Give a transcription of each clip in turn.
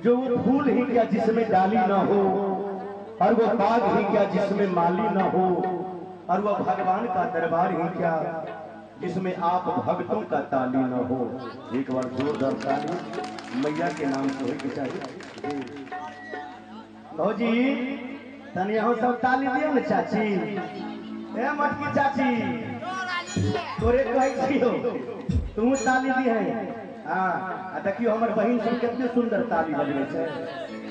जो वो फूल ही क्या जिसमें डाली न हो, और वो बाग ही क्या जिसमें माली न हो, और वह भगवान का दरबार ही क्या जिसमें आप भक्तों का ताली न हो। एक बार जोरदार ताली मैया के नाम से होगी चाहिए। भौजी तनिया हो सब ताली दियो न चाची। ए मटकी चाची तोरे कहै हो तू ताली दी है। हाँ देखियो हमर बहन सब कितने सुंदर ताली बजबै छै,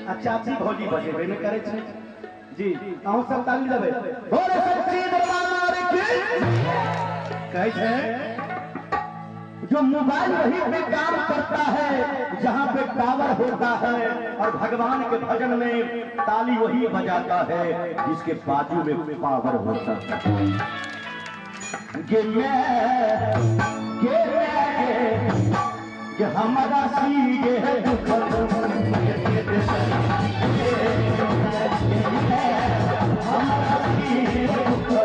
आ चाची भौजी बजेबे न करे छै जी। अहूँ सब ताली देबै। भोरे सच्ची दरबार की कहै छै जो मोबाइल वहीं पे काम करता है जहाँ पे टावर होता है, और भगवान के भजन में ताली वही बजाता है जिसके बाजू में पावर होता है। कि हमारा सीगे है दुख हमारा सीगे दुख